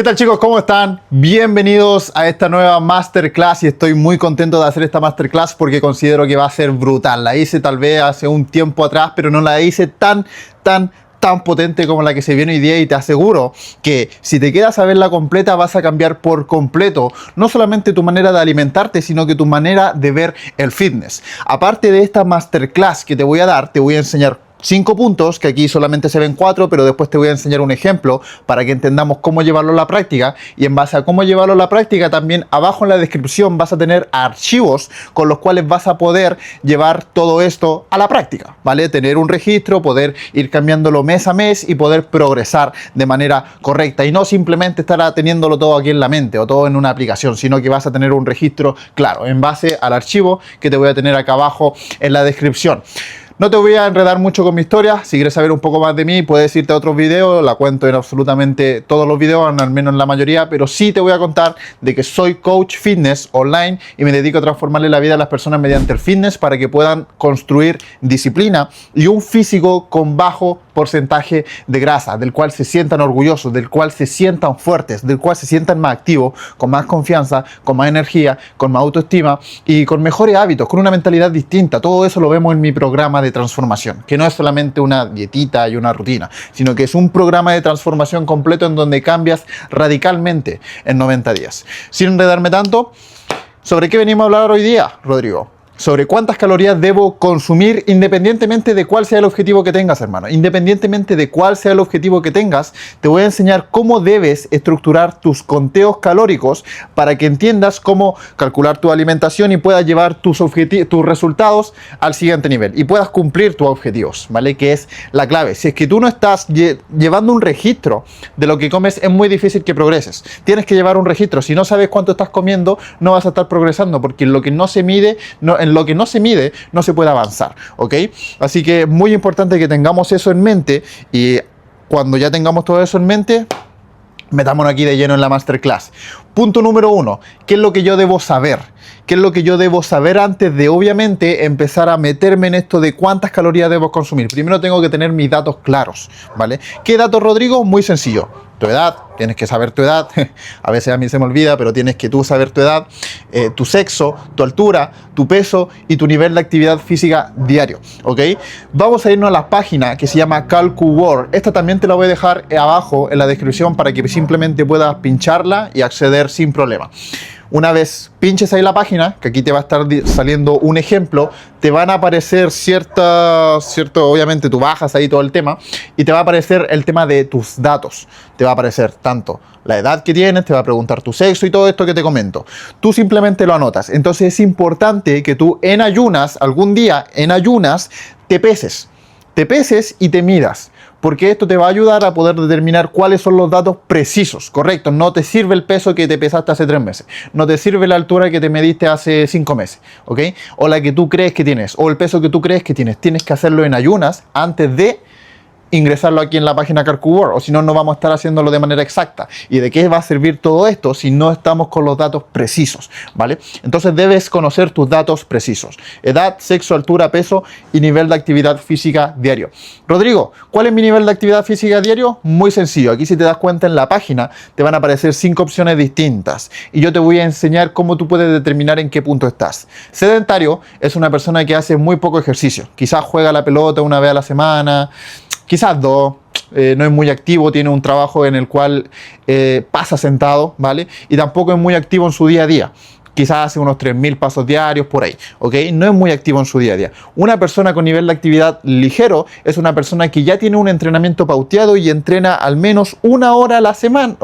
¿Qué tal, chicos? ¿Cómo están? Bienvenidos a esta nueva Masterclass y estoy muy contento de hacer esta Masterclass porque considero que va a ser brutal. La hice tal vez hace un tiempo atrás, pero no la hice tan potente como la que se viene hoy día, y te aseguro que si te quedas a verla completa vas a cambiar por completo no solamente tu manera de alimentarte, sino que tu manera de ver el fitness. Aparte de esta Masterclass que te voy a dar, te voy a enseñar 5 puntos, que aquí solamente se ven 4, pero después te voy a enseñar un ejemplo para que entendamos cómo llevarlo a la práctica, y en base a cómo llevarlo a la práctica también abajo en la descripción vas a tener archivos con los cuales vas a poder llevar todo esto a la práctica, ¿vale? Tener un registro, poder ir cambiándolo mes a mes y poder progresar de manera correcta y no simplemente estar teniéndolo todo aquí en la mente o todo en una aplicación, sino que vas a tener un registro claro en base al archivo que te voy a tener acá abajo en la descripción. No te voy a enredar mucho con mi historia. Si quieres saber un poco más de mí, puedes irte a otros videos. La cuento en absolutamente todos los videos, al menos en la mayoría. Pero sí te voy a contar de que soy coach fitness online y me dedico a transformarle la vida a las personas mediante el fitness para que puedan construir disciplina y un físico con bajo porcentaje de grasa, del cual se sientan orgullosos, del cual se sientan fuertes, del cual se sientan más activos, con más confianza, con más energía, con más autoestima y con mejores hábitos, con una mentalidad distinta. Todo eso lo vemos en mi programa de transformación, que no es solamente una dietita y una rutina, sino que es un programa de transformación completo en donde cambias radicalmente en 90 días. Sin enredarme tanto, ¿sobre qué venimos a hablar hoy día, Rodrigo? Sobre cuántas calorías debo consumir independientemente de cuál sea el objetivo que tengas, hermano. Independientemente de cuál sea el objetivo que tengas, te voy a enseñar cómo debes estructurar tus conteos calóricos para que entiendas cómo calcular tu alimentación y puedas llevar tus resultados al siguiente nivel y puedas cumplir tus objetivos, ¿vale? Que es la clave. Si es que tú no estás llevando un registro de lo que comes, es muy difícil que progreses. Tienes que llevar un registro. Si no sabes cuánto estás comiendo, no vas a estar progresando, porque en lo que no se mide, en lo que no se mide, no se puede avanzar, ¿ok? Así que es muy importante que tengamos eso en mente, y cuando ya tengamos todo eso en mente, metámonos aquí de lleno en la Masterclass. Punto número 1, ¿qué es lo que yo debo saber? ¿Qué es lo que yo debo saber antes de, obviamente, empezar a meterme en esto de cuántas calorías debo consumir? Primero tengo que tener mis datos claros, ¿vale? ¿Qué datos, Rodrigo? Muy sencillo. Tu edad, tienes que saber tu edad. A veces a mí se me olvida, pero tienes que tú saber tu edad, tu sexo, tu altura, tu peso y tu nivel de actividad física diario, ¿ok? Vamos a irnos a la página que se llama CalcuWorld. Esta también te la voy a dejar abajo en la descripción para que simplemente puedas pincharla y acceder sin problema. Una vez pinches ahí la página, que aquí te va a estar saliendo un ejemplo, te van a aparecer obviamente tú bajas ahí todo el tema y te va a aparecer el tema de tus datos. Te va a aparecer tanto la edad que tienes, te va a preguntar tu sexo y todo esto que te comento. Tú simplemente lo anotas. Entonces es importante que tú en ayunas, algún día en ayunas, te peses y te midas, porque esto te va a ayudar a poder determinar cuáles son los datos precisos, correctos. No te sirve el peso que te pesaste hace 3 meses, no te sirve la altura que te mediste hace 5 meses, ¿ok? O la que tú crees que tienes, o el peso que tú crees que tienes. Tienes que hacerlo en ayunas antes de ingresarlo aquí en la página CalcuWorld, o si no, no vamos a estar haciéndolo de manera exacta. ¿Y de qué va a servir todo esto si no estamos con los datos precisos, ¿vale? Entonces debes conocer tus datos precisos: edad, sexo, altura, peso y nivel de actividad física diario. Rodrigo, ¿cuál es mi nivel de actividad física diario? Muy sencillo. Aquí, si te das cuenta, en la página te van a aparecer 5 opciones distintas y yo te voy a enseñar cómo tú puedes determinar en qué punto estás. Sedentario es una persona que hace muy poco ejercicio. Quizás juega la pelota una vez a la semana, quizás 2, no es muy activo, tiene un trabajo en el cual pasa sentado, ¿vale? Y tampoco es muy activo en su día a día. Quizás hace unos 3.000 pasos diarios por ahí, ¿ok? No es muy activo en su día a día. Una persona con nivel de actividad ligero es una persona que ya tiene un entrenamiento pauteado y entrena al menos 1 hora a la semana,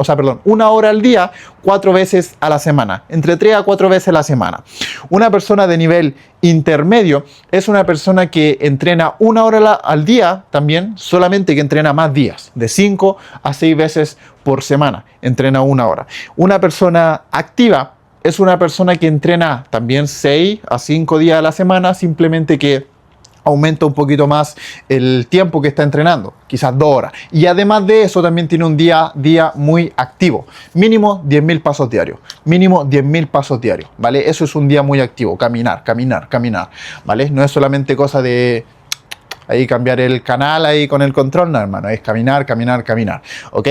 1 hora al día, 4 veces a la semana, entre 3 a 4 veces a la semana. Una persona de nivel intermedio es una persona que entrena 1 hora al día también, solamente que entrena más días, de 5 a 6 veces por semana, entrena 1 hora. Una persona activa es una persona que entrena también 6 a 5 días a la semana, simplemente que aumenta un poquito más el tiempo que está entrenando, quizás 2 horas. Y además de eso también tiene un día muy activo, mínimo 10.000 pasos diarios, mínimo 10.000 pasos diarios, ¿vale? Eso es un día muy activo, caminar, ¿vale? No es solamente cosa de ahí cambiar el canal ahí con el control, no, hermano, es caminar, caminar, caminar, ¿ok?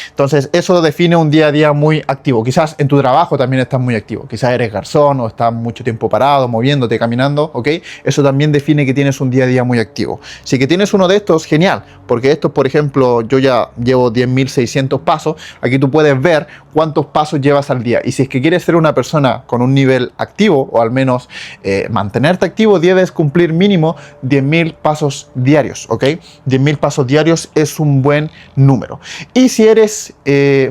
Entonces, eso define un día a día muy activo. Quizás en tu trabajo también estás muy activo, quizás eres garzón o estás mucho tiempo parado, moviéndote, caminando, ¿ok? Eso también define que tienes un día a día muy activo. Si que tienes uno de estos, genial, porque estos, por ejemplo, yo ya llevo 10.600 pasos, aquí tú puedes ver cuántos pasos llevas al día, y si es que quieres ser una persona con un nivel activo, o al menos mantenerte activo, debes cumplir mínimo 10.000 pasos diarios, ¿ok? 10.000 pasos diarios es un buen número. Y si eres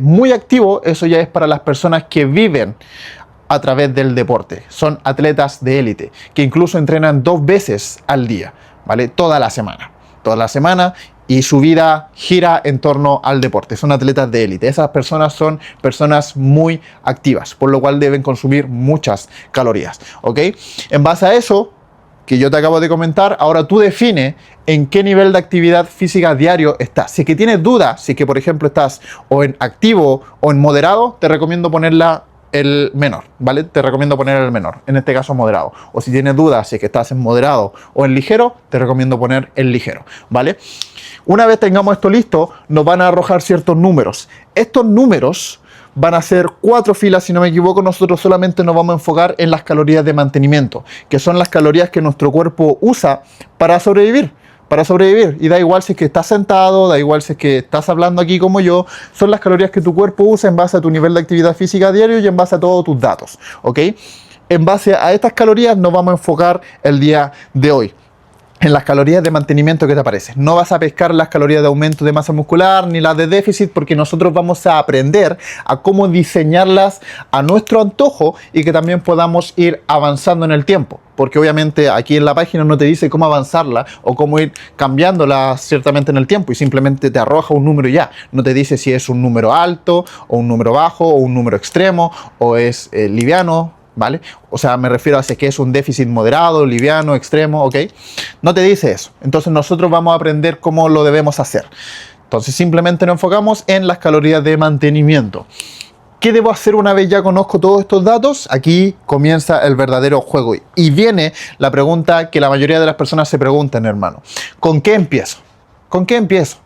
muy activo, eso ya es para las personas que viven a través del deporte. Son atletas de élite, que incluso entrenan 2 veces al día, ¿vale? Toda la semana, y su vida gira en torno al deporte. Son atletas de élite. Esas personas son personas muy activas, por lo cual deben consumir muchas calorías, ¿ok? En base a eso que yo te acabo de comentar, ahora tú define en qué nivel de actividad física diario estás. Si es que tienes dudas, si es que por ejemplo estás o en activo o en moderado, te recomiendo ponerla el menor, ¿vale? Te recomiendo poner el menor, en este caso moderado. O si tienes dudas, si es que estás en moderado o en ligero, te recomiendo poner el ligero, ¿vale? Una vez tengamos esto listo, nos van a arrojar ciertos números. Estos números van a ser 4 filas, si no me equivoco. Nosotros solamente nos vamos a enfocar en las calorías de mantenimiento, que son las calorías que nuestro cuerpo usa para sobrevivir. Y da igual si es que estás sentado, da igual si es que estás hablando aquí como yo, son las calorías que tu cuerpo usa en base a tu nivel de actividad física diario y en base a todos tus datos, ¿ok? En base a estas calorías nos vamos a enfocar el día de hoy, en las calorías de mantenimiento que te aparecen. No vas a pescar las calorías de aumento de masa muscular ni las de déficit, porque nosotros vamos a aprender a cómo diseñarlas a nuestro antojo y que también podamos ir avanzando en el tiempo. Porque obviamente aquí en la página no te dice cómo avanzarla o cómo ir cambiándola ciertamente en el tiempo, y simplemente te arroja un número ya. No te dice si es un número alto o un número bajo o un número extremo o es liviano, ¿vale? O sea, me refiero a si es que es un déficit moderado, liviano, extremo, ¿ok? No te dice eso. Entonces nosotros vamos a aprender cómo lo debemos hacer. Entonces simplemente nos enfocamos en las calorías de mantenimiento. ¿Qué debo hacer una vez ya conozco todos estos datos? Aquí comienza el verdadero juego. Y viene la pregunta que la mayoría de las personas se preguntan, hermano. ¿Con qué empiezo? ¿Con qué empiezo?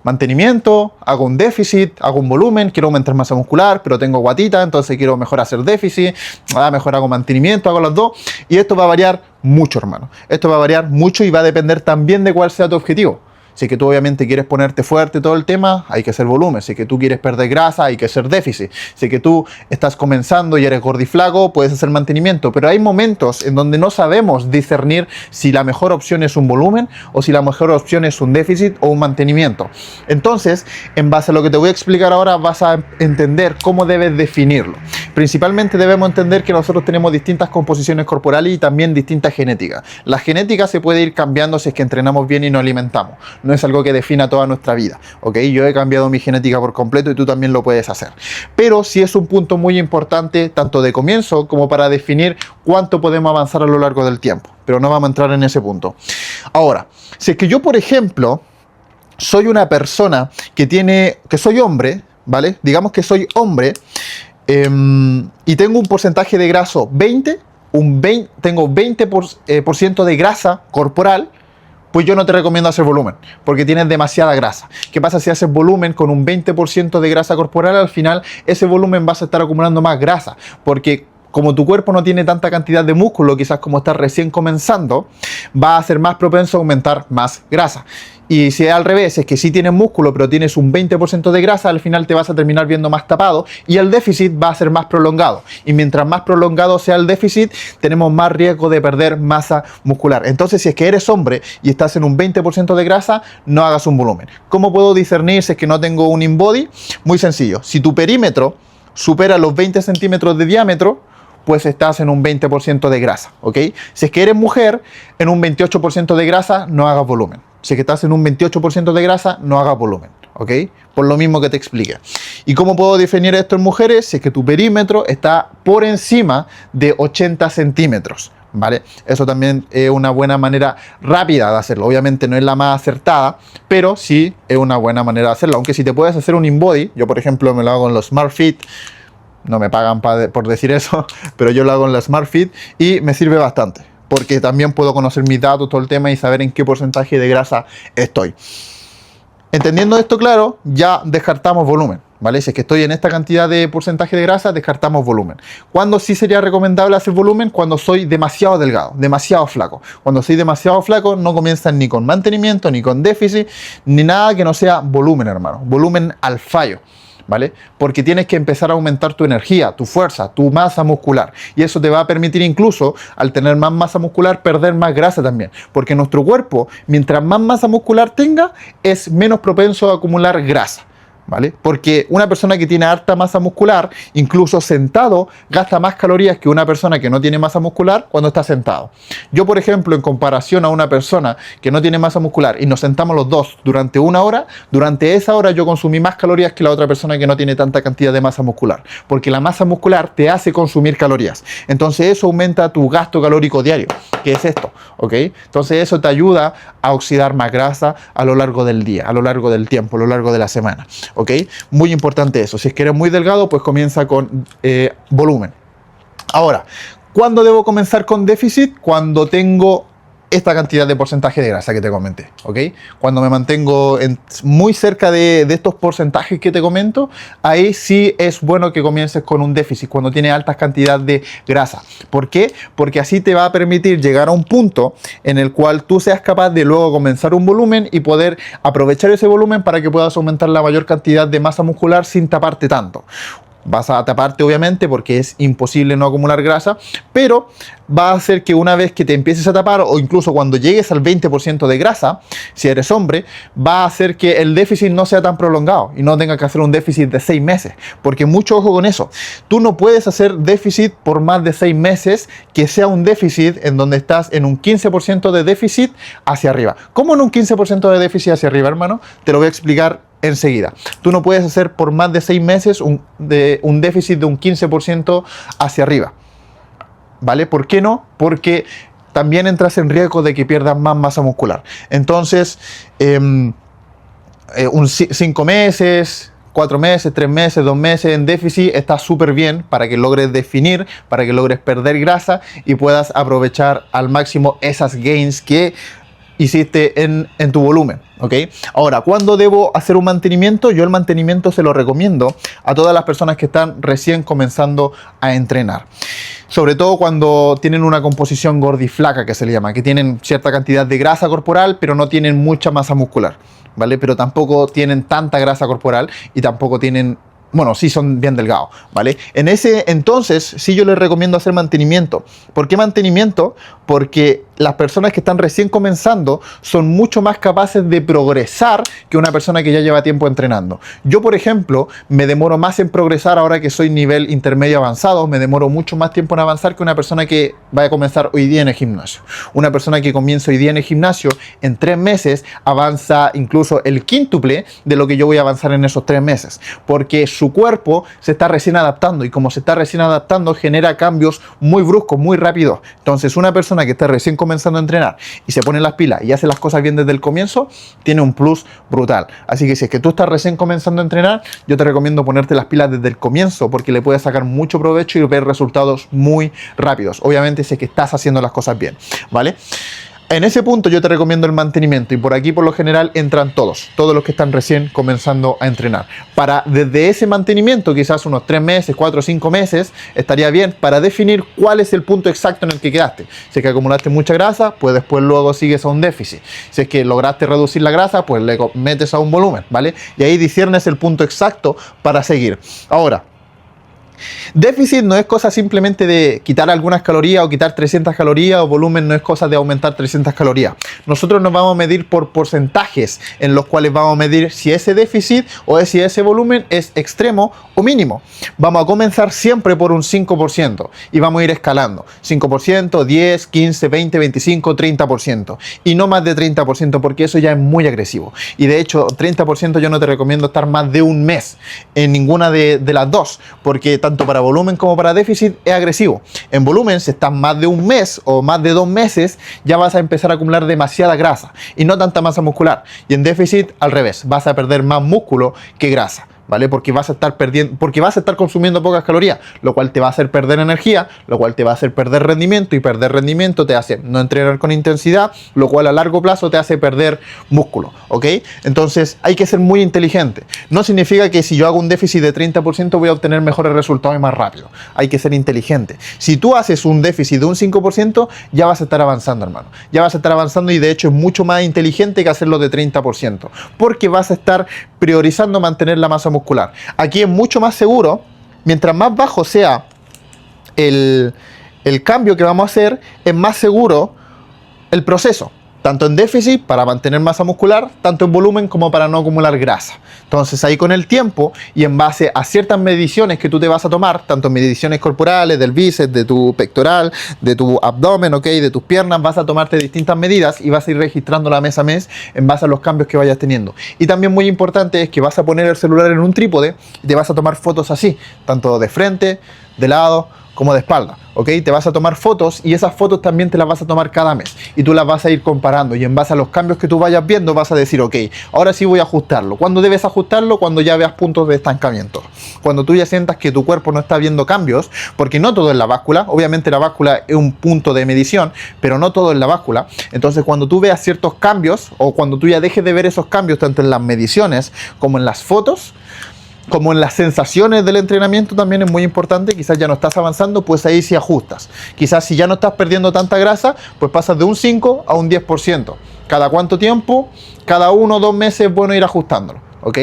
Mantenimiento, hago un déficit, hago un volumen, quiero aumentar masa muscular, pero tengo guatita, entonces quiero mejor hacer déficit, mejor hago mantenimiento, hago las dos. Y esto va a variar mucho, hermano. Esto va a variar mucho y va a depender también de cuál sea tu objetivo. Si es que tú obviamente quieres ponerte fuerte todo el tema, hay que hacer volumen. Si es que tú quieres perder grasa, hay que hacer déficit. Si es que tú estás comenzando y eres gordiflaco, puedes hacer mantenimiento. Pero hay momentos en donde no sabemos discernir si la mejor opción es un volumen o si la mejor opción es un déficit o un mantenimiento. Entonces, en base a lo que te voy a explicar ahora, vas a entender cómo debes definirlo. Principalmente debemos entender que nosotros tenemos distintas composiciones corporales y también distintas genéticas. La genética se puede ir cambiando si es que entrenamos bien y nos alimentamos. No es algo que defina toda nuestra vida, ¿ok? Yo he cambiado mi genética por completo y tú también lo puedes hacer. Pero sí es un punto muy importante, tanto de comienzo como para definir cuánto podemos avanzar a lo largo del tiempo. Pero no vamos a entrar en ese punto. Ahora, si es que yo, por ejemplo, soy una persona que soy hombre, ¿vale? Digamos que soy hombre y tengo un porcentaje de graso 20, tengo 20% de grasa corporal, pues yo no te recomiendo hacer volumen, porque tienes demasiada grasa. ¿Qué pasa si haces volumen con un 20% de grasa corporal? Al final, ese volumen vas a estar acumulando más grasa, porque como tu cuerpo no tiene tanta cantidad de músculo, quizás como estás recién comenzando, va a ser más propenso a aumentar más grasa. Y si es al revés, es que sí tienes músculo, pero tienes un 20% de grasa, al final te vas a terminar viendo más tapado y el déficit va a ser más prolongado. Y mientras más prolongado sea el déficit, tenemos más riesgo de perder masa muscular. Entonces, si es que eres hombre y estás en un 20% de grasa, no hagas un volumen. ¿Cómo puedo discernir si es que no tengo un InBody? Muy sencillo. Si tu perímetro supera los 20 centímetros de diámetro, pues estás en un 20% de grasa, ¿ok? Si es que eres mujer, en un 28% de grasa, no hagas volumen. Si es que estás en un 28% de grasa, no hagas volumen, ¿ok? Por lo mismo que te expliqué. ¿Y cómo puedo definir esto en mujeres? Si es que tu perímetro está por encima de 80 centímetros, ¿vale? Eso también es una buena manera rápida de hacerlo. Obviamente no es la más acertada, pero sí es una buena manera de hacerlo. Aunque si te puedes hacer un InBody, yo por ejemplo me lo hago en los SmartFit, no me pagan por decir eso, pero yo lo hago en la SmartFit y me sirve bastante. porque también puedo conocer mis datos, todo el tema y saber en qué porcentaje de grasa estoy. Entendiendo esto claro, ya descartamos volumen, ¿vale? Si es que estoy en esta cantidad de porcentaje de grasa, descartamos volumen. ¿Cuándo sí sería recomendable hacer volumen? Cuando soy demasiado delgado, demasiado flaco. Cuando soy demasiado flaco, no comienzan ni con mantenimiento, ni con déficit, ni nada que no sea volumen, hermano. Volumen al fallo, ¿vale? Porque tienes que empezar a aumentar tu energía, tu fuerza, tu masa muscular. Y eso te va a permitir incluso, al tener más masa muscular, perder más grasa también. Porque nuestro cuerpo, mientras más masa muscular tenga, es menos propenso a acumular grasa, ¿vale? Porque una persona que tiene harta masa muscular, incluso sentado, gasta más calorías que una persona que no tiene masa muscular cuando está sentado. Yo, por ejemplo, en comparación a una persona que no tiene masa muscular y nos sentamos los dos durante una hora, durante esa hora yo consumí más calorías que la otra persona que no tiene tanta cantidad de masa muscular. Porque la masa muscular te hace consumir calorías. Entonces eso aumenta tu gasto calórico diario, que es esto, ¿ok? Entonces eso te ayuda a oxidar más grasa a lo largo del día, a lo largo del tiempo, a lo largo de la semana. ¿Ok? Muy importante eso. Si es que eres muy delgado, pues comienza con volumen. Ahora, ¿cuándo debo comenzar con déficit? Cuando tengo esta cantidad de porcentaje de grasa que te comenté, ¿ok? Cuando me mantengo muy cerca de estos porcentajes que te comento, ahí sí es bueno que comiences con un déficit, cuando tiene altas cantidades de grasa. ¿Por qué? Porque así te va a permitir llegar a un punto en el cual tú seas capaz de luego comenzar un volumen y poder aprovechar ese volumen para que puedas aumentar la mayor cantidad de masa muscular sin taparte tanto. Vas a taparte obviamente porque es imposible no acumular grasa, pero va a hacer que una vez que te empieces a tapar o incluso cuando llegues al 20% de grasa, si eres hombre, va a hacer que el déficit no sea tan prolongado y no tengas que hacer un déficit de 6 meses, porque mucho ojo con eso. Tú no puedes hacer déficit por más de 6 meses que sea un déficit en donde estás en un 15% de déficit hacia arriba. ¿Cómo en un 15% de déficit hacia arriba, hermano? Te lo voy a explicar enseguida. Tú no puedes hacer por más de 6 meses un déficit de un 15% hacia arriba, ¿vale? ¿Por qué no? Porque también entras en riesgo de que pierdas más masa muscular. Entonces, 5 meses, 4 meses, 3 meses, 2 meses en déficit está súper bien para que logres definir, para que logres perder grasa y puedas aprovechar al máximo esas gains que hiciste en tu volumen, ¿ok? Ahora, ¿cuándo debo hacer un mantenimiento? Yo el mantenimiento se lo recomiendo a todas las personas que están recién comenzando a entrenar. Sobre todo cuando tienen una composición gordiflaca, que se le llama, que tienen cierta cantidad de grasa corporal, pero no tienen mucha masa muscular, ¿vale? Pero tampoco tienen tanta grasa corporal y tampoco tienen... Bueno, sí son bien delgados, ¿vale? En ese entonces, sí yo les recomiendo hacer mantenimiento. ¿Por qué mantenimiento? Porque las personas que están recién comenzando son mucho más capaces de progresar que una persona que ya lleva tiempo entrenando. Yo, por ejemplo, me demoro más en progresar ahora que soy nivel intermedio avanzado, me demoro mucho más tiempo en avanzar que una persona que vaya a comenzar hoy día en el gimnasio. Una persona que comienza hoy día en el gimnasio, en 3 meses avanza incluso el quíntuple de lo que yo voy a avanzar en esos 3 meses. Porque su cuerpo se está recién adaptando y como se está recién adaptando genera cambios muy bruscos, muy rápidos. Entonces una persona que está recién comenzando a entrenar y se pone las pilas y hace las cosas bien desde el comienzo, tiene un plus brutal. Así que si es que tú estás recién comenzando a entrenar, yo te recomiendo ponerte las pilas desde el comienzo porque le puedes sacar mucho provecho y ver resultados muy rápidos. Obviamente si es que estás haciendo las cosas bien, ¿vale? En ese punto yo te recomiendo el mantenimiento y por aquí por lo general entran todos los que están recién comenzando a entrenar. Para desde ese mantenimiento, quizás unos 3 meses, 4 o 5 meses, estaría bien para definir cuál es el punto exacto en el que quedaste. Si es que acumulaste mucha grasa, pues después luego sigues a un déficit. Si es que lograste reducir la grasa, pues le metes a un volumen, ¿vale? Y ahí disiernes el punto exacto para seguir. Ahora, déficit no es cosa simplemente de quitar algunas calorías o quitar 300 calorías o volumen no es cosa de aumentar 300 calorías. Nosotros nos vamos a medir por porcentajes en los cuales vamos a medir si ese déficit o si ese volumen es extremo o mínimo. Vamos a comenzar siempre por un 5% y vamos a ir escalando. 5%, 10, 15, 20, 25, 30% y no más de 30% porque eso ya es muy agresivo. Y de hecho 30% yo no te recomiendo estar más de un mes en ninguna de las dos porque tanto para volumen como para déficit es agresivo. En volumen, si estás más de un mes o más de 2 meses, ya vas a empezar a acumular demasiada grasa y no tanta masa muscular. Y en déficit, al revés, vas a perder más músculo que grasa, ¿vale? Porque vas a estar perdiendo, porque vas a estar consumiendo pocas calorías, lo cual te va a hacer perder energía, lo cual te va a hacer perder rendimiento, y perder rendimiento te hace no entrenar con intensidad, lo cual a largo plazo te hace perder músculo, ¿ok? Entonces hay que ser muy inteligente. No significa que si yo hago un déficit de 30% voy a obtener mejores resultados y más rápido. Hay que ser inteligente. Si tú haces un déficit de un 5%, ya vas a estar avanzando, hermano. Ya vas a estar avanzando, y de hecho es mucho más inteligente que hacerlo de 30%, porque vas a estar priorizando mantener la masa muscular. Aquí es mucho más seguro, mientras más bajo sea el cambio que vamos a hacer, es más seguro el proceso, tanto en déficit para mantener masa muscular, tanto en volumen como para no acumular grasa. Entonces ahí con el tiempo y en base a ciertas mediciones que tú te vas a tomar, tanto mediciones corporales, del bíceps, de tu pectoral, de tu abdomen, ¿ok?, de tus piernas, vas a tomarte distintas medidas y vas a ir registrándola mes a mes en base a los cambios que vayas teniendo. Y también muy importante es que vas a poner el celular en un trípode y te vas a tomar fotos así, tanto de frente, de lado, como de espalda, ¿ok? Te vas a tomar fotos, y esas fotos también te las vas a tomar cada mes, y tú las vas a ir comparando, y en base a los cambios que tú vayas viendo vas a decir, ok, ahora sí voy a ajustarlo. ¿Cuándo debes ajustarlo? Cuando ya veas puntos de estancamiento, cuando tú ya sientas que tu cuerpo no está viendo cambios, porque no todo es la báscula. Obviamente la báscula es un punto de medición, pero no todo es la báscula. Entonces cuando tú veas ciertos cambios, o cuando tú ya dejes de ver esos cambios tanto en las mediciones como en las fotos, como en las sensaciones del entrenamiento, también es muy importante. Quizás ya no estás avanzando, pues ahí sí ajustas. Quizás si ya no estás perdiendo tanta grasa, pues pasas de un 5 a un 10%. ¿Cada cuánto tiempo? Cada 1 o 2 meses es bueno ir ajustándolo, ¿ok?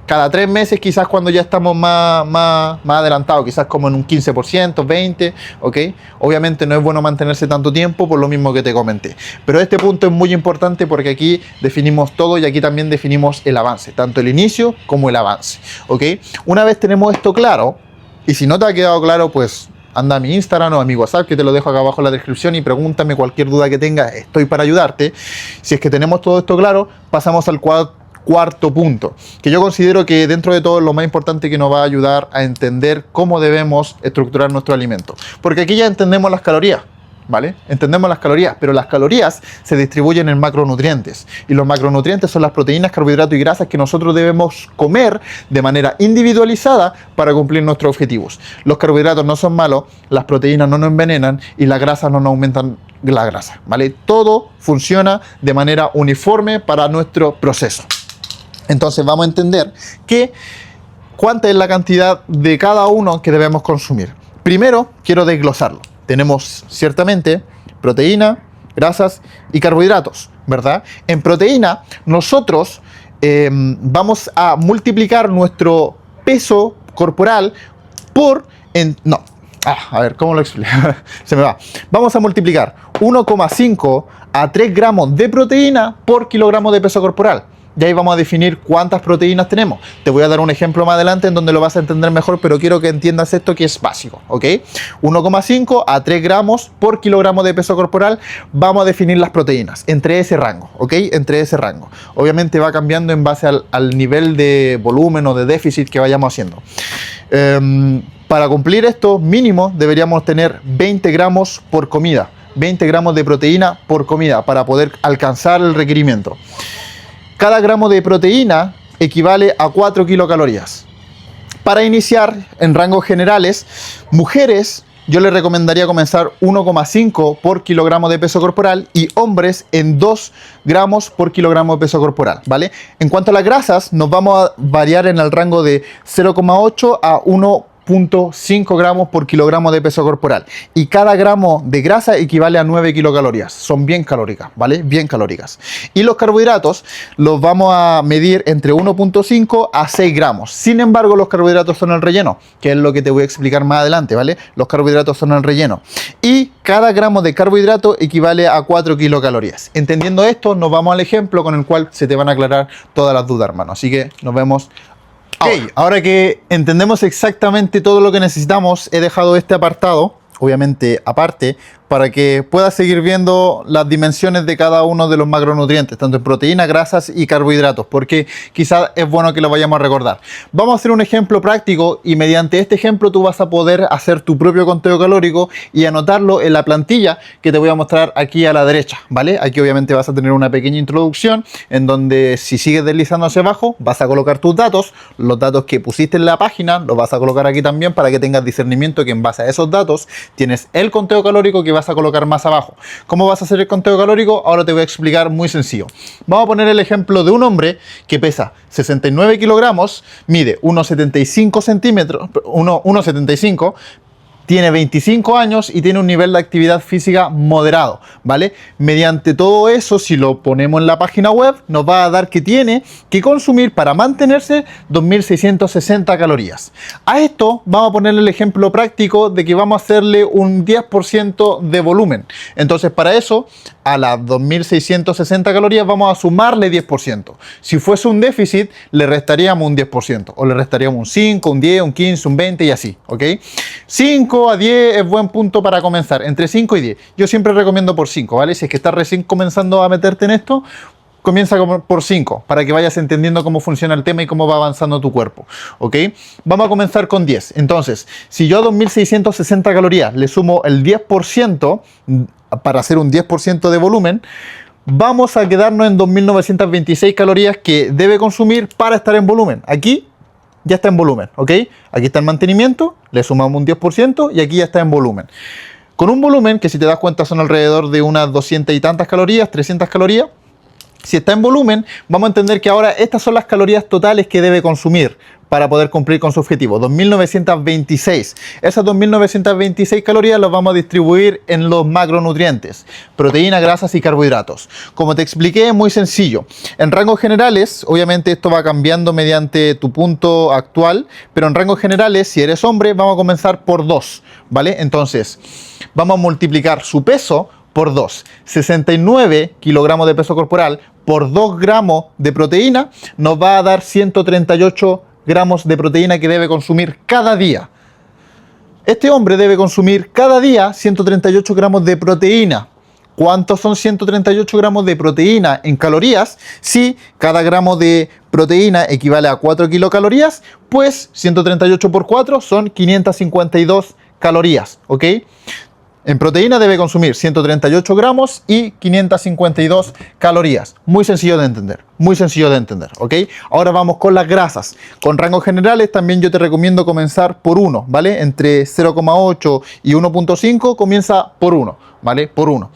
Cada 3 meses quizás, cuando ya estamos más adelantados, quizás como en un 15%, 20%, ¿ok? Obviamente no es bueno mantenerse tanto tiempo, por lo mismo que te comenté. Pero este punto es muy importante, porque aquí definimos todo, y aquí también definimos el avance, tanto el inicio como el avance, ¿ok? Una vez tenemos esto claro, y si no te ha quedado claro, pues anda a mi Instagram o a mi WhatsApp, que te lo dejo acá abajo en la descripción, y pregúntame cualquier duda que tengas, estoy para ayudarte. Si es que tenemos todo esto claro, pasamos al cuarto punto, que yo considero que dentro de todo es lo más importante, que nos va a ayudar a entender cómo debemos estructurar nuestro alimento. Porque aquí ya entendemos las calorías, ¿vale? Entendemos las calorías, pero las calorías se distribuyen en macronutrientes, y los macronutrientes son las proteínas, carbohidratos y grasas que nosotros debemos comer de manera individualizada para cumplir nuestros objetivos. Los carbohidratos no son malos, las proteínas no nos envenenan, y las grasas no nos aumentan la grasa, ¿vale? Todo funciona de manera uniforme para nuestro proceso. Entonces vamos a entender cuánta es la cantidad de cada uno que debemos consumir. Primero quiero desglosarlo. Tenemos ciertamente proteína, grasas y carbohidratos, ¿verdad? En proteína nosotros vamos a multiplicar nuestro peso corporal por... a ver, ¿cómo lo explico? Se me va. Vamos a multiplicar 1,5 a 3 gramos de proteína por kilogramo de peso corporal. Y ahí vamos a definir cuántas proteínas tenemos. Te voy a dar un ejemplo más adelante en donde lo vas a entender mejor, pero quiero que entiendas esto, que es básico, ¿ok? 1,5 a 3 gramos por kilogramo de peso corporal, vamos a definir las proteínas, entre ese rango, ¿ok? Entre ese rango. Obviamente va cambiando en base al nivel de volumen o de déficit que vayamos haciendo. Para cumplir esto mínimo deberíamos tener 20 gramos por comida, 20 gramos de proteína por comida, para poder alcanzar el requerimiento. Cada gramo de proteína equivale a 4 kilocalorías. Para iniciar, en rangos generales, mujeres, yo les recomendaría comenzar 1,5 por kilogramo de peso corporal, y hombres en 2 gramos por kilogramo de peso corporal, ¿vale? En cuanto a las grasas, nos vamos a variar en el rango de 0,8 a 1,5 gramos por kilogramo de peso corporal, y cada gramo de grasa equivale a 9 kilocalorías. Son bien calóricas, ¿vale? Bien calóricas. Y los carbohidratos los vamos a medir entre 1,5 a 6 gramos. Sin embargo, los carbohidratos son el relleno, que es lo que te voy a explicar más adelante, ¿vale? Los carbohidratos son el relleno, y cada gramo de carbohidrato equivale a 4 kilocalorías. Entendiendo esto, nos vamos al ejemplo con el cual se te van a aclarar todas las dudas, hermano. Así que nos vemos. Ok, ahora que entendemos exactamente todo lo que necesitamos, he dejado este apartado, obviamente aparte, para que puedas seguir viendo las dimensiones de cada uno de los macronutrientes, tanto en proteínas, grasas y carbohidratos, porque quizás es bueno que lo vayamos a recordar. Vamos a hacer un ejemplo práctico y mediante este ejemplo tú vas a poder hacer tu propio conteo calórico y anotarlo en la plantilla que te voy a mostrar aquí a la derecha, ¿vale? Aquí obviamente vas a tener una pequeña introducción en donde si sigues deslizando hacia abajo vas a colocar tus datos, los datos que pusiste en la página los vas a colocar aquí también para que tengas discernimiento que en base a esos datos tienes el conteo calórico que vas a colocar más abajo. ¿Cómo vas a hacer el conteo calórico? Ahora te voy a explicar muy sencillo. Vamos a poner el ejemplo de un hombre que pesa 69 kilogramos, mide 1,75 centímetros, 1,75, tiene 25 años y tiene un nivel de actividad física moderado, ¿vale? Mediante todo eso, si lo ponemos en la página web, nos va a dar que tiene que consumir para mantenerse 2.660 calorías. A esto vamos a ponerle el ejemplo práctico de que vamos a hacerle un 10% de volumen. Entonces, para eso, a las 2.660 calorías vamos a sumarle 10%. Si fuese un déficit, le restaríamos un 10%, o le restaríamos un 5, un 10, un 15, un 20 y así, ¿ok? 5 a 10 es buen punto para comenzar, entre 5 y 10. Yo siempre recomiendo por 5, ¿vale? Si es que estás recién comenzando a meterte en esto, comienza por 5, para que vayas entendiendo cómo funciona el tema y cómo va avanzando tu cuerpo, ¿ok? Vamos a comenzar con 10. Entonces, si yo a 2.660 calorías le sumo el 10%, para hacer un 10% de volumen, vamos a quedarnos en 2.926 calorías que debe consumir para estar en volumen. Aquí ya está en volumen, ¿ok? Aquí está el mantenimiento, le sumamos un 10% y aquí ya está en volumen. Con un volumen que, si te das cuenta, son alrededor de unas 200 y tantas calorías, 300 calorías. Si está en volumen, vamos a entender que ahora estas son las calorías totales que debe consumir para poder cumplir con su objetivo, 2.926. Esas 2.926 calorías las vamos a distribuir en los macronutrientes, proteínas, grasas y carbohidratos. Como te expliqué, es muy sencillo. En rangos generales, obviamente esto va cambiando mediante tu punto actual, pero en rangos generales, si eres hombre, vamos a comenzar por 2, ¿vale? Entonces, vamos a multiplicar su peso por 2. 69 kilogramos de peso corporal por 2 gramos de proteína nos va a dar 138 gramos de proteína que debe consumir cada día. Este hombre debe consumir cada día 138 gramos de proteína. ¿Cuántos son 138 gramos de proteína en calorías? Si cada gramo de proteína equivale a 4 kilocalorías, pues 138 por 4 son 552 calorías, ¿ok? En proteína debe consumir 138 gramos y 552 calorías. Muy sencillo de entender, ¿ok? Ahora vamos con las grasas. Con rangos generales también yo te recomiendo comenzar por 1, ¿vale? Entre 0,8 y 1,5 comienza por 1, ¿vale? Por 1.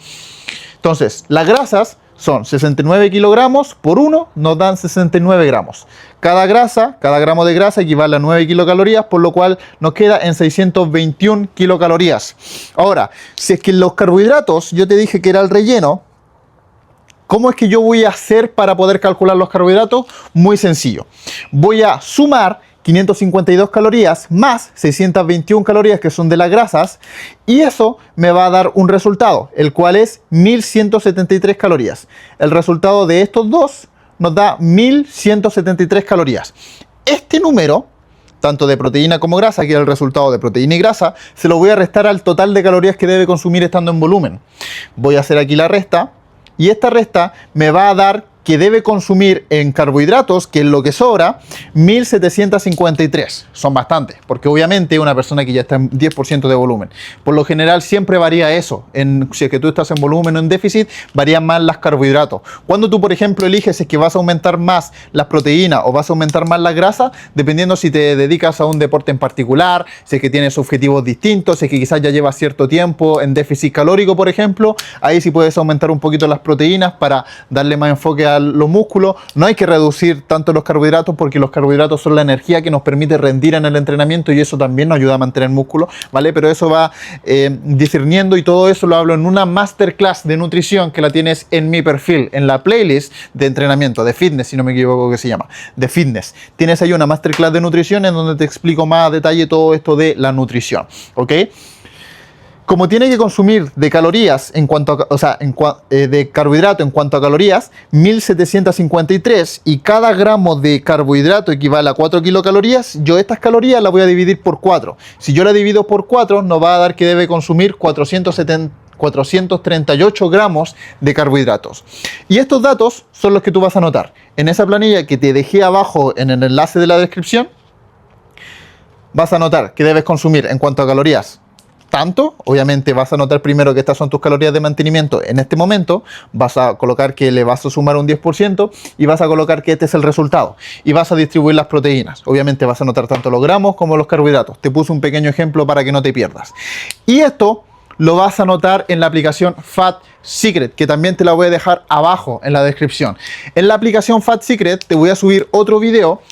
Entonces, las grasas son 69 kilogramos por 1, nos dan 69 gramos. Cada gramo de grasa equivale a 9 kilocalorías, por lo cual nos queda en 621 kilocalorías. Ahora, si es que los carbohidratos, yo te dije que era el relleno, ¿cómo es que yo voy a hacer para poder calcular los carbohidratos? Muy sencillo. Voy a sumar 552 calorías más 621 calorías que son de las grasas y eso me va a dar un resultado, el cual es 1173 calorías. El resultado de estos dos nos da 1173 calorías. Este número, tanto de proteína como grasa, que es el resultado de proteína y grasa, se lo voy a restar al total de calorías que debe consumir estando en volumen. Voy a hacer aquí la resta y esta resta me va a dar que debe consumir en carbohidratos, que es lo que sobra, 1.753. Son bastantes, porque obviamente una persona que ya está en 10% de volumen. Por lo general siempre varía eso. Si es que tú estás en volumen o en déficit, varían más los carbohidratos. Cuando tú, por ejemplo, eliges si es que vas a aumentar más las proteínas o vas a aumentar más la grasa, dependiendo si te dedicas a un deporte en particular, si es que tienes objetivos distintos, si es que quizás ya llevas cierto tiempo en déficit calórico, por ejemplo, ahí sí puedes aumentar un poquito las proteínas para darle más enfoque a los músculos. No hay que reducir tanto los carbohidratos porque los carbohidratos son la energía que nos permite rendir en el entrenamiento y eso también nos ayuda a mantener músculo, ¿vale? Pero eso va discerniendo y todo eso lo hablo en una masterclass de nutrición que la tienes en mi perfil, en la playlist de entrenamiento, de fitness, si no me equivoco que se llama, de fitness. Tienes ahí una masterclass de nutrición en donde te explico más a detalle todo esto de la nutrición, ¿ok? Como tiene que consumir de calorías en cuanto a, de carbohidrato en cuanto a calorías, 1753 y cada gramo de carbohidrato equivale a 4 kilocalorías, yo estas calorías las voy a dividir por 4. Si yo la divido por 4, nos va a dar que debe consumir 470 438 gramos de carbohidratos. Y estos datos son los que tú vas a anotar en esa planilla que te dejé abajo en el enlace de la descripción. Vas a anotar que debes consumir en cuanto a calorías tanto, obviamente vas a anotar primero que estas son tus calorías de mantenimiento en este momento, vas a colocar que le vas a sumar un 10% y vas a colocar que este es el resultado y vas a distribuir las proteínas. Obviamente vas a anotar tanto los gramos como los carbohidratos. Te puse un pequeño ejemplo para que no te pierdas. Y esto lo vas a anotar en la aplicación Fat Secret, que también te la voy a dejar abajo en la descripción. En la aplicación Fat Secret te voy a subir otro video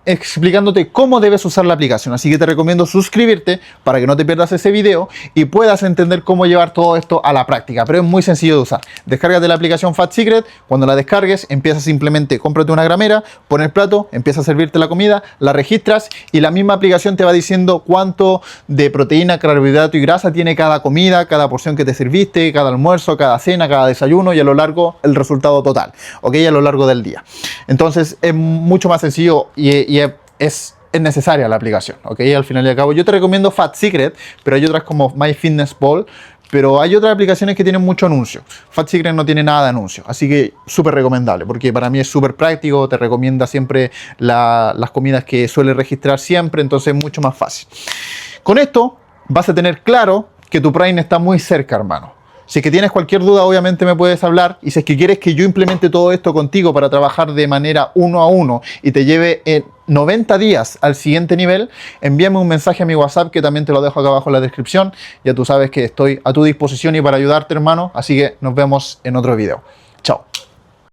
explicándote cómo debes usar la aplicación, así que te recomiendo suscribirte para que no te pierdas ese video y puedas entender cómo llevar todo esto a la práctica, pero es muy sencillo de usar. Descárgate la aplicación Fat Secret, cuando la descargues empiezas simplemente, cómprate una gramera, pon el plato, empieza a servirte la comida, la registras y la misma aplicación te va diciendo cuánto de proteína, carbohidrato y grasa tiene cada comida, cada porción que te serviste, cada almuerzo, cada cena, cada desayuno y a lo largo el resultado total, ¿ok? A lo largo del día. Entonces es mucho más sencillo y es necesaria la aplicación, ¿ok? Al final y al cabo, yo te recomiendo Fat Secret, pero hay otras como MyFitnessPal, pero hay otras aplicaciones que tienen mucho anuncio. Fat Secret no tiene nada de anuncio, así que súper recomendable, porque para mí es súper práctico, te recomienda siempre las comidas que suele registrar siempre, entonces es mucho más fácil. Con esto vas a tener claro que tu Prime está muy cerca, hermano. Si es que tienes cualquier duda, obviamente me puedes hablar. Y si es que quieres que yo implemente todo esto contigo para trabajar de manera 1 a 1 y te lleve en 90 días al siguiente nivel, envíame un mensaje a mi WhatsApp, que también te lo dejo acá abajo en la descripción. Ya tú sabes que estoy a tu disposición y para ayudarte, hermano. Así que nos vemos en otro video. Chao.